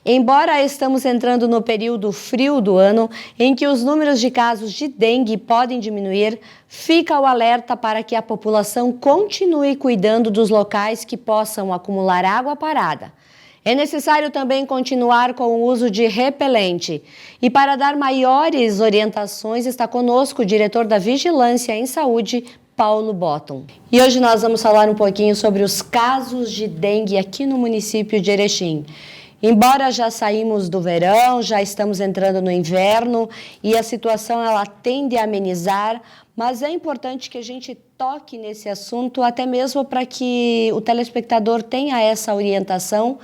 Embora estamos entrando no período frio do ano, em que os números de casos de dengue podem diminuir, fica o alerta para que a população continue cuidando dos locais que possam acumular água parada. É necessário também continuar com o uso de repelente. E para dar maiores orientações, está conosco o diretor da Vigilância em Saúde, Paulo Botton. E hoje nós vamos falar um pouquinho sobre os casos de dengue aqui no município de Erechim. Embora já saímos do verão, já estamos entrando no inverno e a situação ela tende a amenizar, mas é importante que a gente toque nesse assunto, até mesmo para que o telespectador tenha essa orientação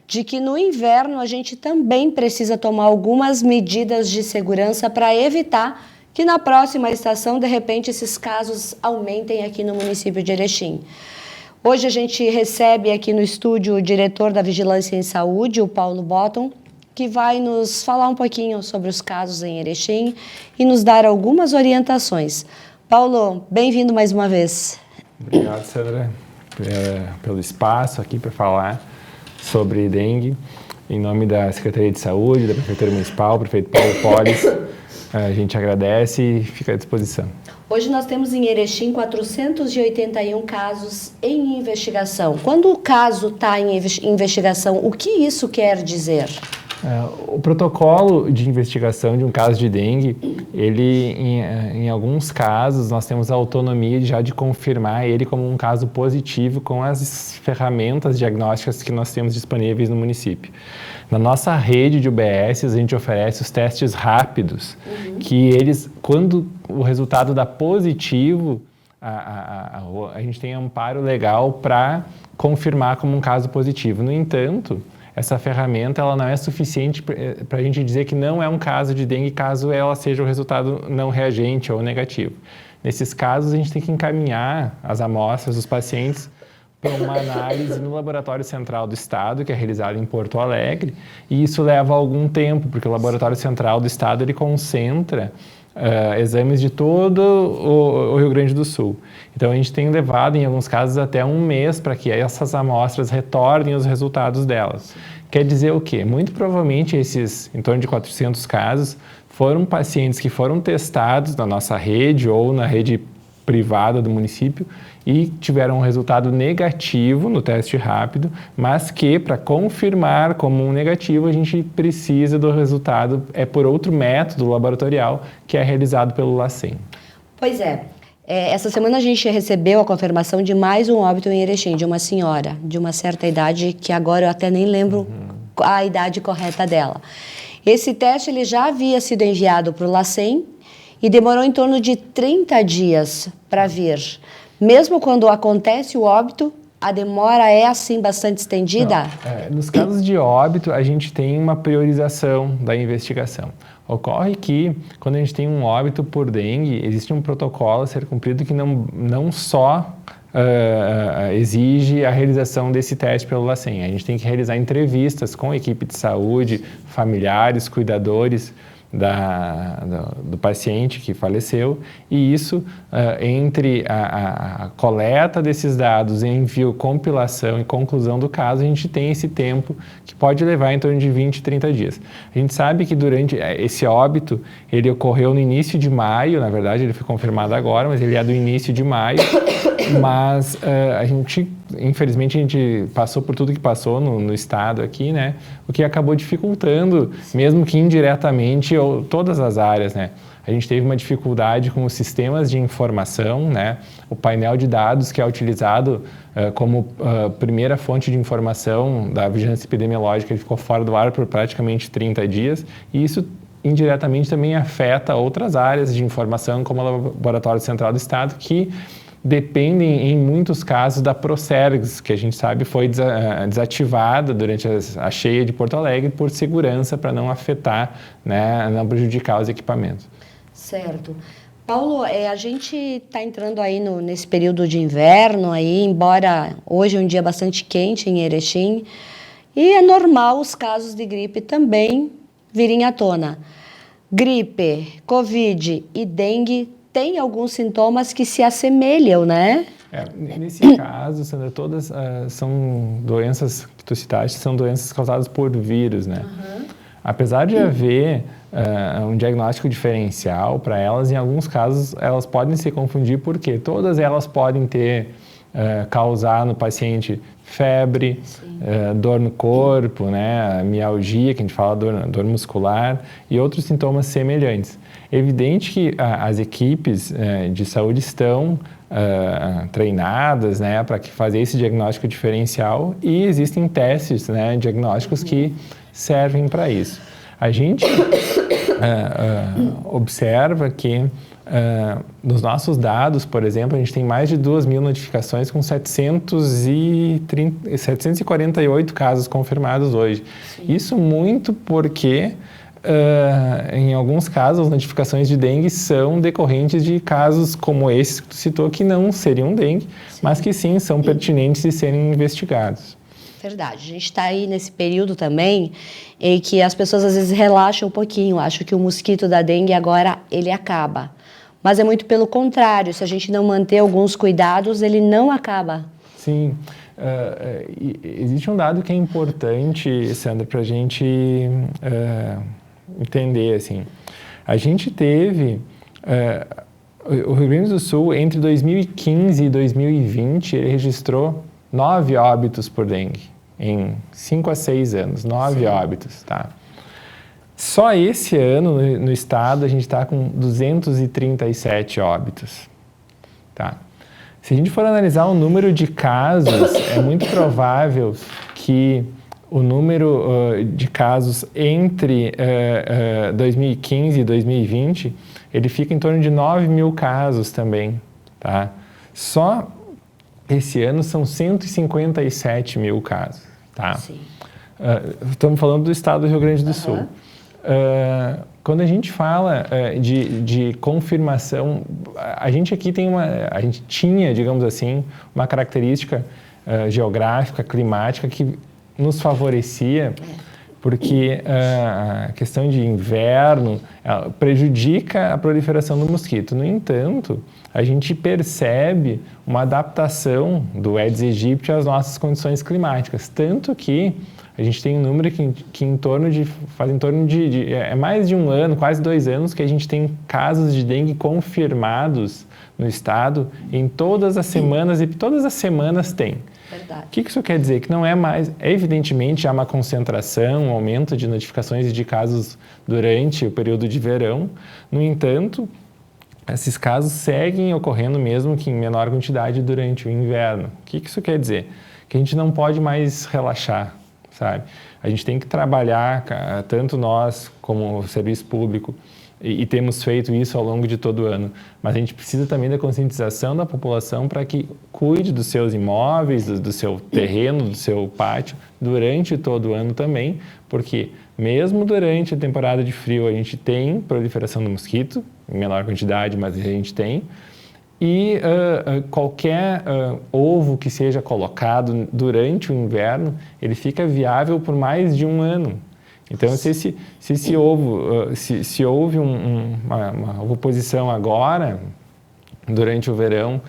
de que no inverno a gente também precisa tomar algumas medidas de segurança para evitar que na próxima estação, de repente, esses casos aumentem aqui no município de Erechim. Hoje a gente recebe aqui no estúdio o diretor da Vigilância em Saúde, o Paulo Botton, que vai nos falar um pouquinho sobre os casos em Erechim e nos dar algumas orientações. Paulo, bem-vindo mais uma vez. Obrigado, Sandra, pelo espaço aqui para falar sobre dengue. Em nome da Secretaria de Saúde, da Prefeitura Municipal, prefeito Paulo Polis, a gente agradece e fica à disposição. Hoje nós temos em Erechim 481 casos em investigação. Quando o caso está em investigação, o que isso quer dizer? O protocolo de investigação de um caso de dengue, ele, em alguns casos, nós temos a autonomia já de confirmar ele como um caso positivo com as ferramentas diagnósticas que nós temos disponíveis no município. Na nossa rede de UBS, a gente oferece os testes rápidos, que eles, quando o resultado dá positivo, a gente tem amparo legal para confirmar como um caso positivo. No entanto, essa ferramenta ela não é suficiente para a gente dizer que não é um caso de dengue caso ela seja o resultado não reagente ou negativo. Nesses casos, a gente tem que encaminhar as amostras dos pacientes para uma análise no Laboratório Central do Estado, que é realizado em Porto Alegre, e isso leva algum tempo, porque o Laboratório Central do Estado ele concentra exames de todo o Rio Grande do Sul. Então, a gente tem levado, em alguns casos, até um mês para que essas amostras retornem os resultados delas. Quer dizer o quê? Muito provavelmente esses, em torno de 400 casos, foram pacientes que foram testados na nossa rede ou na rede privada do município e tiveram um resultado negativo no teste rápido, mas que, para confirmar como um negativo, a gente precisa do resultado, por outro método laboratorial, que é realizado pelo LACEN. Pois é. Essa semana a gente recebeu a confirmação de mais um óbito em Erechim, de uma senhora de uma certa idade, que agora eu até nem lembro a idade correta dela. Esse teste ele já havia sido enviado para o LACEN e demorou em torno de 30 dias para vir. Mesmo quando acontece o óbito, a demora é assim bastante estendida? Nos casos de óbito, a gente tem uma priorização da investigação. Ocorre que, quando a gente tem um óbito por dengue, existe um protocolo a ser cumprido que não só exige a realização desse teste pelo LACEN. A gente tem que realizar entrevistas com a equipe de saúde, familiares, cuidadores do paciente que faleceu, e isso, entre a coleta desses dados, envio, compilação e conclusão do caso, a gente tem esse tempo que pode levar em torno de 20, 30 dias. A gente sabe que durante esse óbito, ele ocorreu no início de maio, na verdade ele foi confirmado agora, mas ele é do início de maio, mas infelizmente a gente passou por tudo que passou no estado aqui, né? O que acabou dificultando, mesmo que indiretamente, todas as áreas, né? A gente teve uma dificuldade com os sistemas de informação, né? O painel de dados que é utilizado como primeira fonte de informação da vigilância epidemiológica, ele ficou fora do ar por praticamente 30 dias, e isso indiretamente também afeta outras áreas de informação, como o Laboratório Central do Estado, que dependem, em muitos casos, da Procergs, que a gente sabe foi desativada durante a cheia de Porto Alegre por segurança, para não afetar, né, não prejudicar os equipamentos. Certo. Paulo, a gente está entrando aí nesse período de inverno, aí, embora hoje é um dia bastante quente em Erechim, e é normal os casos de gripe também virem à tona. Gripe, Covid e dengue tem alguns sintomas que se assemelham, né? Nesse caso, Sandra, todas são doenças que tu citaste, são doenças causadas por vírus, né? Apesar de haver um diagnóstico diferencial para elas, em alguns casos elas podem se confundir porque todas elas podem ter causar no paciente febre, dor no corpo, né, mialgia, que a gente fala dor muscular, e outros sintomas semelhantes. É evidente que as equipes de saúde estão treinadas, né, para fazer esse diagnóstico diferencial, e existem testes, né, diagnósticos que servem para isso. A gente observa que nos nossos dados, por exemplo, a gente tem mais de 2.000 notificações com 748 casos confirmados hoje. Sim. Isso muito porque, em alguns casos, as notificações de dengue são decorrentes de casos como esse que tu citou, que não seriam dengue, mas que sim são pertinentes de serem investigados. Verdade. A gente está aí nesse período também em que as pessoas às vezes relaxam um pouquinho, acham que o mosquito da dengue agora ele acaba. Mas é muito pelo contrário, se a gente não manter alguns cuidados, ele não acaba. Sim. Existe um dado que é importante, Sandra, para a gente entender. Assim. A gente teve... o Rio Grande do Sul, entre 2015 e 2020, ele registrou 9 óbitos por dengue. Em 5 a 6 anos, 9 Sim. óbitos, tá? Só esse ano, no estado, a gente está com 237 óbitos, tá? Se a gente for analisar o número de casos, é muito provável que o número de casos entre 2015 e 2020, ele fica em torno de 9.000 casos também, tá? Só esse ano são 157 mil casos, tá? Sim. Estamos falando do estado do Rio Grande do Sul. Quando a gente fala de confirmação, a gente aqui a gente tinha, digamos assim, uma característica geográfica, climática que nos favorecia, porque a questão de inverno prejudica a proliferação do mosquito. No entanto, a gente percebe uma adaptação do Aedes aegypti às nossas condições climáticas, tanto que a gente tem um número que faz em torno de mais de um ano, quase 2 anos, que a gente tem casos de dengue confirmados no estado em todas as semanas, e todas as semanas tem. Verdade. O que isso quer dizer? Que não é mais... Evidentemente, há uma concentração, um aumento de notificações de casos durante o período de verão. No entanto, esses casos seguem ocorrendo mesmo que em menor quantidade durante o inverno. O que isso quer dizer? Que a gente não pode mais relaxar, sabe? A gente tem que trabalhar, tanto nós como o serviço público, e temos feito isso ao longo de todo o ano, mas a gente precisa também da conscientização da população para que cuide dos seus imóveis, do seu terreno, do seu pátio, durante todo o ano também, porque mesmo durante a temporada de frio a gente tem proliferação do mosquito, em menor quantidade, mas a gente tem, e qualquer ovo que seja colocado durante o inverno, ele fica viável por mais de um ano. Então, se houve uma oposição agora, durante o verão,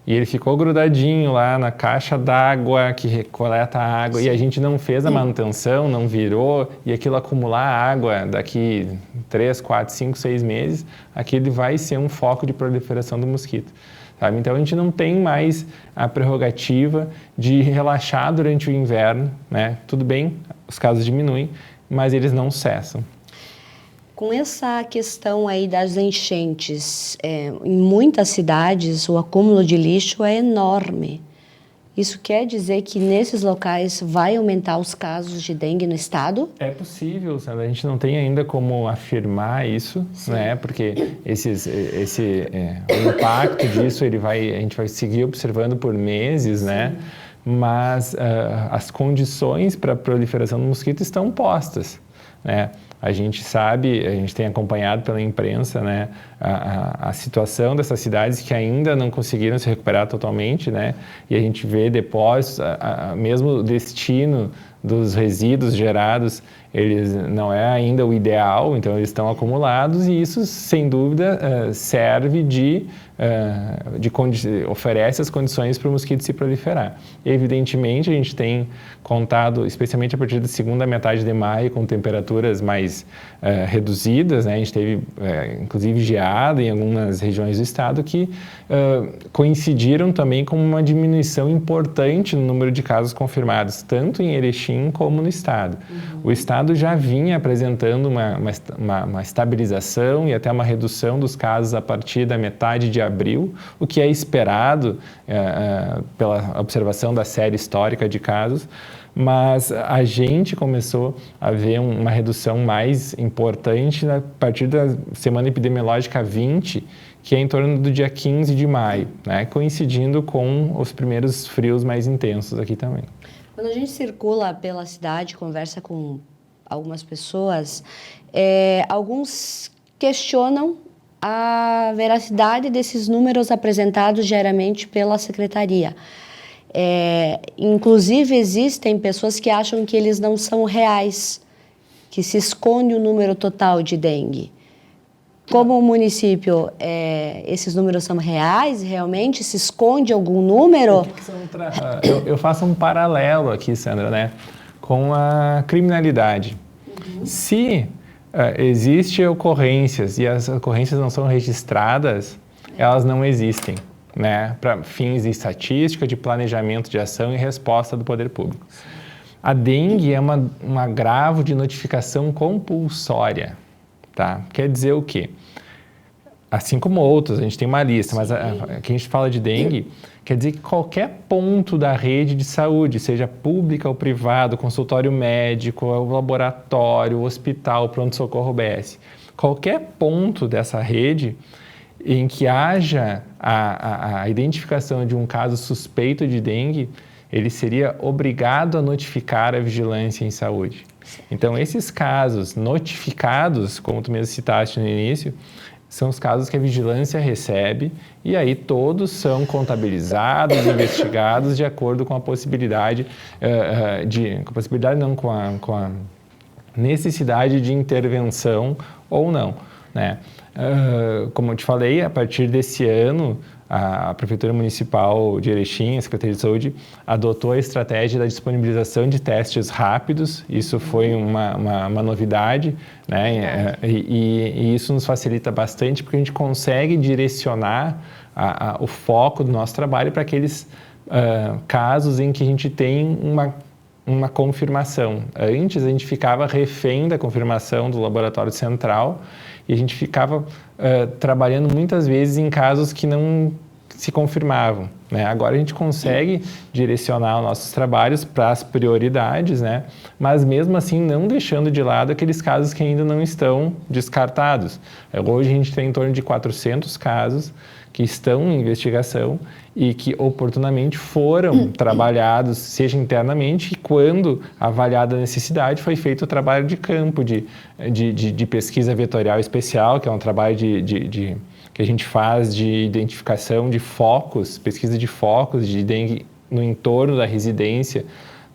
e ele ficou grudadinho lá na caixa d'água que coleta a água, Sim. e a gente não fez a manutenção, não virou, e aquilo acumular água daqui 3, 4, 5, 6 meses, aquele vai ser um foco de proliferação do mosquito. Sabe? Então, a gente não tem mais a prerrogativa de relaxar durante o inverno, né? Tudo bem, os casos diminuem, mas eles não cessam. Com essa questão aí das enchentes, em muitas cidades o acúmulo de lixo é enorme. Isso quer dizer que nesses locais vai aumentar os casos de dengue no estado? É possível, Sandra. A gente não tem ainda como afirmar isso, né? Porque o impacto disso a gente vai seguir observando por meses, Sim. né? Mas as condições para a proliferação do mosquito estão postas, né? A gente sabe, a gente tem acompanhado pela imprensa, né, a situação dessas cidades que ainda não conseguiram se recuperar totalmente, né? E a gente vê depósitos, mesmo o destino dos resíduos gerados eles não é ainda o ideal, então eles estão acumulados e isso, sem dúvida, serve oferece as condições para o mosquito se proliferar. Evidentemente, a gente tem contado, especialmente a partir da segunda metade de maio, com temperaturas mais reduzidas, né? A gente teve, inclusive, geada em algumas regiões do estado que coincidiram também com uma diminuição importante no número de casos confirmados, tanto em Erechim como no estado. O estado já vinha apresentando uma estabilização e até uma redução dos casos a partir da metade de abril, o que é esperado pela observação da série histórica de casos, mas a gente começou a ver uma redução mais importante a partir da semana epidemiológica 20, que é em torno do dia 15 de maio, né? Coincidindo com os primeiros frios mais intensos aqui também. Quando a gente circula pela cidade, conversa com algumas pessoas, alguns questionam a veracidade desses números apresentados diariamente pela Secretaria. Inclusive, existem pessoas que acham que eles não são reais, que se esconde o número total de dengue. Como o município, esses números são reais, realmente se esconde algum número? Eu faço um paralelo aqui, Sandra, né, com a criminalidade. Se existem ocorrências e as ocorrências não são registradas, elas não existem, né, para fins de estatística, de planejamento de ação e resposta do poder público. A dengue é um agravo de notificação compulsória, tá? Quer dizer o quê? Assim como outros, a gente tem uma lista, mas aqui a gente fala de dengue, quer dizer que qualquer ponto da rede de saúde, seja pública ou privada, consultório médico, laboratório, hospital, pronto-socorro UBS, qualquer ponto dessa rede em que haja a identificação de um caso suspeito de dengue, ele seria obrigado a notificar a vigilância em saúde. Então, esses casos notificados, como tu mesmo citaste no início, são os casos que a vigilância recebe e aí todos são contabilizados, investigados de acordo com a possibilidade, com a necessidade de intervenção ou não, né? Como eu te falei, a partir desse ano, a Prefeitura Municipal de Erechim, a Secretaria de Saúde, adotou a estratégia da disponibilização de testes rápidos. Isso foi uma novidade, né? E isso nos facilita bastante porque a gente consegue direcionar o foco do nosso trabalho para aqueles casos em que a gente tem uma confirmação. Antes, a gente ficava refém da confirmação do laboratório central e a gente ficava trabalhando muitas vezes em casos que não se confirmavam, né? Agora a gente consegue direcionar os nossos trabalhos para as prioridades, né? Mas mesmo assim não deixando de lado aqueles casos que ainda não estão descartados. Hoje a gente tem em torno de 400 casos que estão em investigação e que oportunamente foram trabalhados, seja internamente, e quando avaliada a necessidade, foi feito o trabalho de campo, de pesquisa vetorial especial, que é um trabalho que a gente faz de identificação de focos, pesquisa de focos de dengue no entorno da residência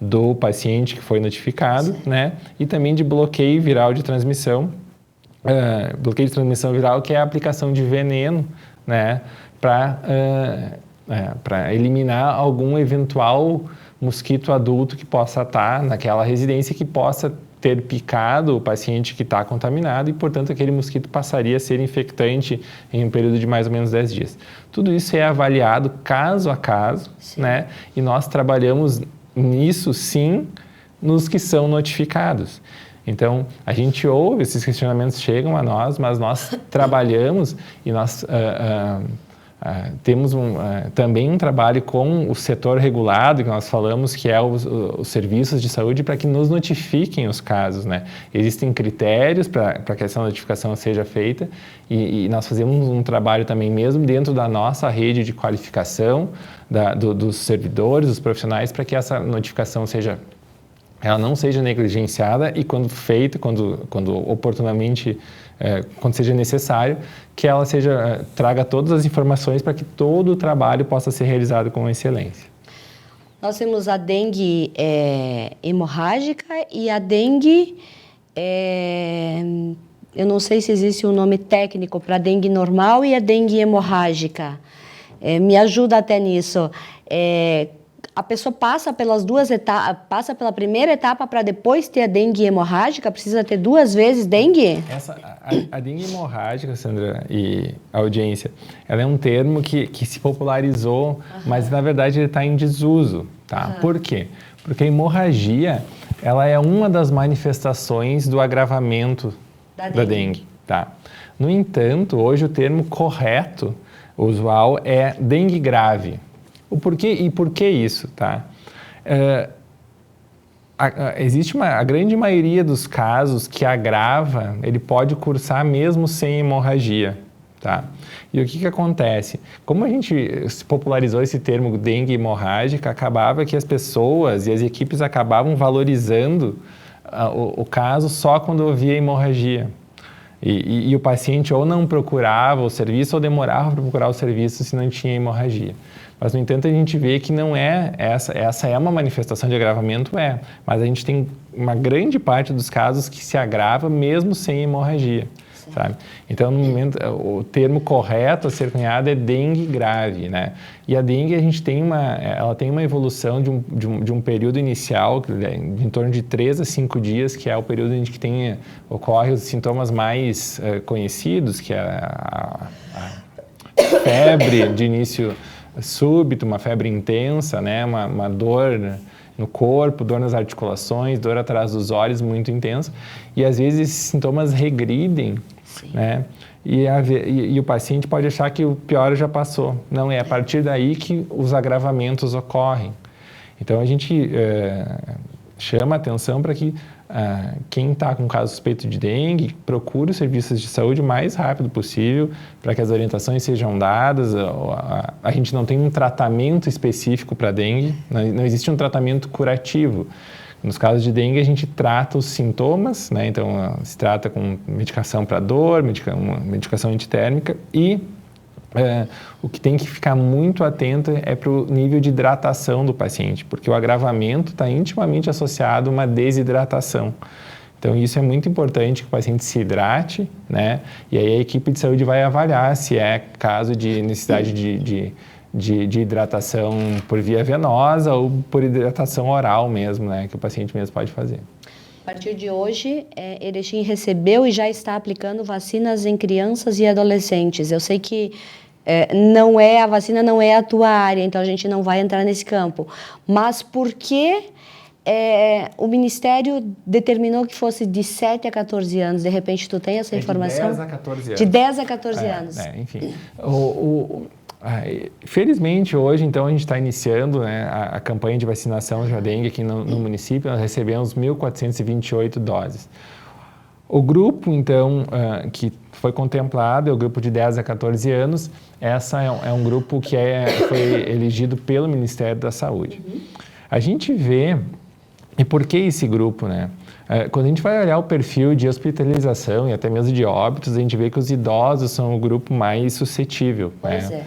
do paciente que foi notificado, né? E também de bloqueio viral de transmissão, bloqueio de transmissão viral, que é a aplicação de veneno, né, para eliminar algum eventual mosquito adulto que possa estar naquela residência, que possa ter picado o paciente que está contaminado e, portanto, aquele mosquito passaria a ser infectante em um período de mais ou menos 10 dias. Tudo isso é avaliado caso a caso, né, e nós trabalhamos nisso, sim, nos que são notificados. Então, a gente ouve, esses questionamentos chegam a nós, mas nós trabalhamos e nós temos também um trabalho com o setor regulado, que nós falamos, que é os serviços de saúde, para que nos notifiquem os casos, né? Existem critérios para que essa notificação seja feita e nós fazemos um trabalho também mesmo dentro da nossa rede de qualificação dos servidores, dos profissionais, para que essa notificação ela não seja negligenciada e quando feita, quando oportunamente, quando seja necessário, que ela traga todas as informações para que todo o trabalho possa ser realizado com excelência. Nós temos a dengue hemorrágica e a dengue Eu não sei se existe um nome técnico para a dengue normal e a dengue hemorrágica. Me ajuda até nisso. A pessoa passa pelas duas etapas, passa pela primeira etapa para depois ter a dengue hemorrágica? Precisa ter 2 vezes dengue? A dengue hemorrágica, Sandra e audiência, ela é um termo que se popularizou, mas na verdade ele está em desuso, tá? Por quê? Porque a hemorragia, ela é uma das manifestações do agravamento da dengue, tá? No entanto, hoje o termo correto, usual, é dengue grave. Por que isso, tá? Existe a grande maioria dos casos que agrava, ele pode cursar mesmo sem hemorragia, tá? E o que acontece? Como a gente se popularizou esse termo dengue hemorrágica, acabava que as pessoas e as equipes acabavam valorizando o caso só quando havia hemorragia. E o paciente ou não procurava o serviço ou demorava para procurar o serviço se não tinha hemorragia. Mas, no entanto, a gente vê que não é essa é uma manifestação de agravamento, mas a gente tem uma grande parte dos casos que se agrava mesmo sem hemorragia, sabe? Então, no momento, o termo correto a ser cunhado é dengue grave, né? E a dengue, a gente tem ela tem uma evolução de um período inicial, em torno de 3 a 5 dias, que é o período em que ocorre os sintomas mais conhecidos, que é a febre de início súbito, uma febre intensa, né? Uma dor no corpo, dor nas articulações, dor atrás dos olhos muito intensa. E às vezes esses sintomas regridem, né? E o paciente pode achar que o pior já passou. Não, é a partir daí que os agravamentos ocorrem. Então a gente chama atenção para que quem está com caso suspeito de dengue procure os serviços de saúde o mais rápido possível para que as orientações sejam dadas. A gente não tem um tratamento específico para dengue, não existe um tratamento curativo. Nos casos de dengue, a gente trata os sintomas, né? Então se trata com medicação para dor, medicação antitérmica e o que tem que ficar muito atento é para o nível de hidratação do paciente, porque o agravamento está intimamente associado a uma desidratação. Então, isso é muito importante que o paciente se hidrate, né? E aí a equipe de saúde vai avaliar se é caso de necessidade de hidratação por via venosa ou por hidratação oral mesmo, né? Que o paciente mesmo pode fazer. A partir de hoje, Erechim recebeu e já está aplicando vacinas em crianças e adolescentes. Eu sei que a vacina não é a tua área, então a gente não vai entrar nesse campo. Mas por que o Ministério determinou que fosse de 7 a 14 anos? De repente, tu tem essa informação? De 10 a 14 anos. De 10 a 14 anos. Enfim. Felizmente, hoje, então, a gente está iniciando, né, a campanha de vacinação de dengue aqui no município. Nós recebemos 1.428 doses. O grupo, então, que foi contemplado é o grupo de 10 a 14 anos. Essa é um grupo que foi elegido pelo Ministério da Saúde. A gente vê, e por que esse grupo, né? Quando a gente vai olhar o perfil de hospitalização e até mesmo de óbitos, a gente vê que os idosos são o grupo mais suscetível. Pois né?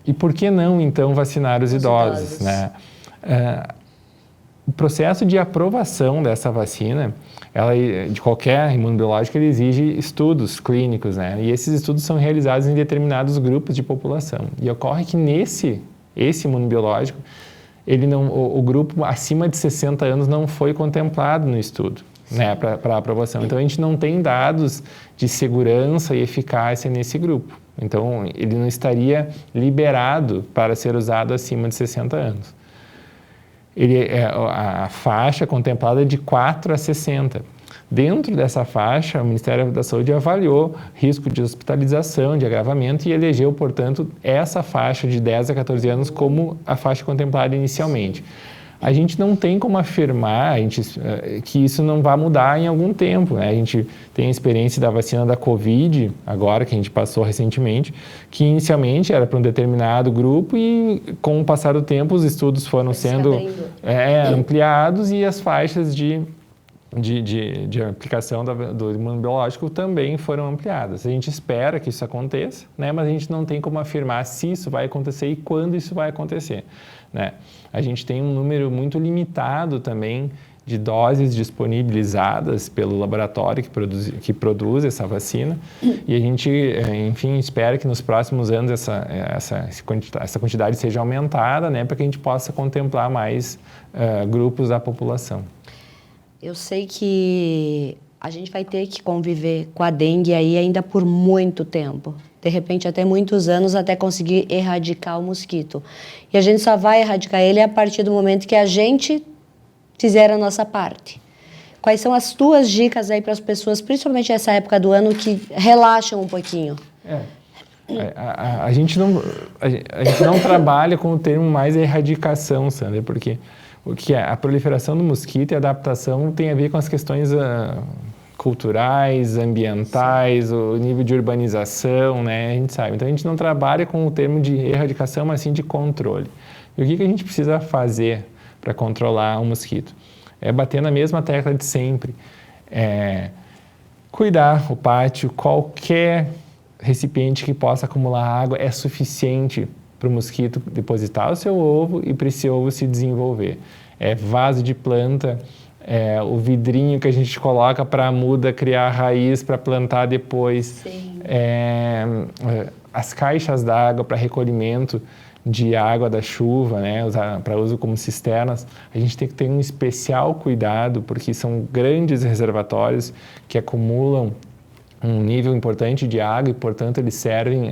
E por que não, então, vacinar os idosos, né? O processo de aprovação dessa vacina, de qualquer imunobiológico, ele exige estudos clínicos, né? E esses estudos são realizados em determinados grupos de população. E ocorre que esse imunobiológico, o grupo acima de 60 anos não foi contemplado no estudo, né, para aprovação. Então, a gente não tem dados de segurança e eficácia nesse grupo. Então, ele não estaria liberado para ser usado acima de 60 anos. A faixa contemplada é de 4 a 60. Dentro dessa faixa, o Ministério da Saúde avaliou risco de hospitalização, de agravamento e elegeu, portanto, essa faixa de 10 a 14 anos como a faixa contemplada inicialmente. A gente não tem como afirmar que isso não vai mudar em algum tempo, né? A gente tem a experiência da vacina da Covid, agora, que a gente passou recentemente, que inicialmente era para um determinado grupo e, com o passar do tempo, os estudos foram sendo ampliados e as faixas de aplicação do imunobiológico também foram ampliadas. A gente espera que isso aconteça, né? Mas a gente não tem como afirmar se isso vai acontecer e quando isso vai acontecer, né? A gente tem um número muito limitado também de doses disponibilizadas pelo laboratório que produz essa vacina, e a gente, enfim, espera que nos próximos anos essa quantidade seja aumentada, né, para que a gente possa contemplar mais grupos da população. Eu sei que a gente vai ter que conviver com a dengue aí ainda por muito tempo. De repente, até muitos anos, até conseguir erradicar o mosquito. E a gente só vai erradicar ele a partir do momento que a gente fizer a nossa parte. Quais são as tuas dicas aí para as pessoas, principalmente nessa época do ano, que relaxam um pouquinho? A gente não trabalha com o termo mais erradicação, Sandra, porque o que é a proliferação do mosquito e a adaptação tem a ver com as questões culturais, ambientais, o nível de urbanização, né? A gente sabe. Então, a gente não trabalha com o termo de erradicação, mas sim de controle. E o que a gente precisa fazer para controlar o mosquito? É bater na mesma tecla de sempre. Cuidar o pátio, qualquer recipiente que possa acumular água é suficiente para o mosquito depositar o seu ovo e para esse ovo se desenvolver. Vaso de planta, o vidrinho que a gente coloca para a muda criar raiz para plantar depois. As caixas d'água para recolhimento de água da chuva, né, para uso como cisternas, a gente tem que ter um especial cuidado, porque são grandes reservatórios que acumulam um nível importante de água e, portanto, eles servem,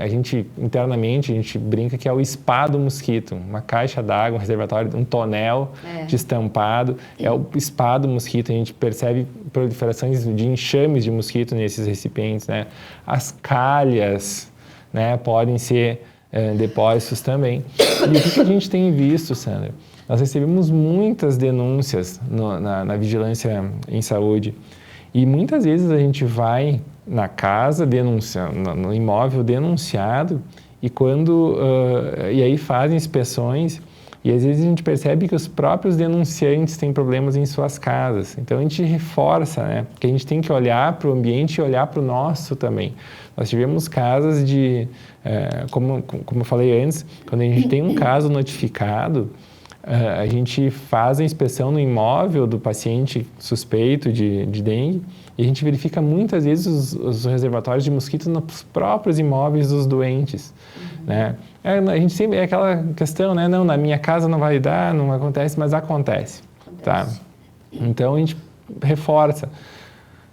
internamente, a gente brinca que é o spa do mosquito, uma caixa d'água, um reservatório, um tonel destampado, é o spa do mosquito, a gente percebe proliferações de enxames de mosquito nesses recipientes, né? As calhas, né, podem ser depósitos também. E o que a gente tem visto, Sandra? Nós recebemos muitas denúncias na vigilância em saúde e muitas vezes a gente vai na casa, no imóvel denunciado e aí fazem inspeções e às vezes a gente percebe que os próprios denunciantes têm problemas em suas casas. Então a gente reforça, né, que a gente tem que olhar para o ambiente e olhar para o nosso também. Nós tivemos casos como eu falei antes, quando a gente tem um caso notificado, a gente faz a inspeção no imóvel do paciente suspeito de dengue e a gente verifica muitas vezes os reservatórios de mosquito nos próprios imóveis dos doentes, né? A gente sempre, aquela questão, né? Não, na minha casa não vai dar, não acontece, mas acontece. Tá? Então a gente reforça.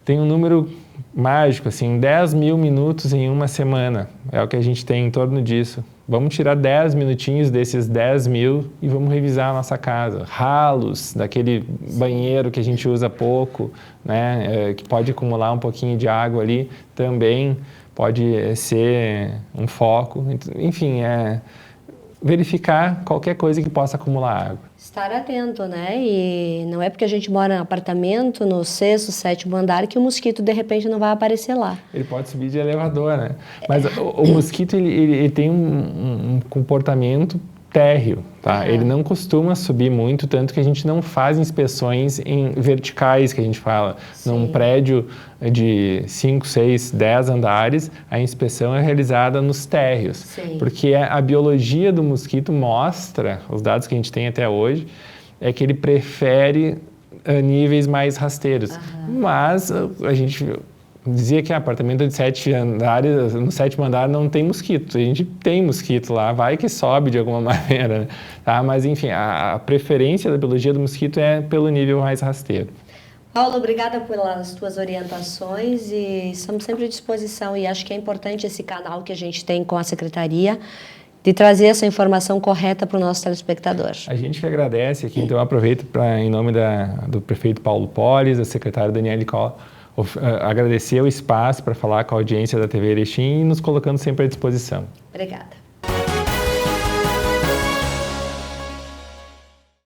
Tem um número mágico, assim, 10 mil minutos em uma semana, é o que a gente tem em torno disso. Vamos tirar 10 minutinhos desses 10 mil e vamos revisar a nossa casa. Ralos daquele banheiro que a gente usa pouco, né, que pode acumular um pouquinho de água ali, também pode ser um foco. Enfim, verificar qualquer coisa que possa acumular água. Estar atento, né? E não é porque a gente mora em apartamento no 6º, 7º andar que o mosquito de repente não vai aparecer lá. Ele pode subir de elevador, né? Mas o mosquito ele tem um comportamento térreo, tá? Ele não costuma subir muito, tanto que a gente não faz inspeções em verticais, que a gente fala. Sim. Num prédio de 5, 6, 10 andares, a inspeção é realizada nos térreos. Sim. Porque a biologia do mosquito mostra, os dados que a gente tem até hoje, é que ele prefere níveis mais rasteiros. Mas a gente dizia que apartamento de 7 andares, no 7º andar não tem mosquito. A gente tem mosquito lá, vai que sobe de alguma maneira, né? Tá? Mas enfim, a preferência da biologia do mosquito é pelo nível mais rasteiro. Paulo, obrigada pelas tuas orientações e estamos sempre à disposição e acho que é importante esse canal que a gente tem com a Secretaria de trazer essa informação correta para o nosso telespectador. A gente que agradece aqui, então eu aproveito em nome do prefeito Paulo Polis, da secretária Daniele Cola, agradecer o espaço para falar com a audiência da TV Erechim e nos colocando sempre à disposição. Obrigada.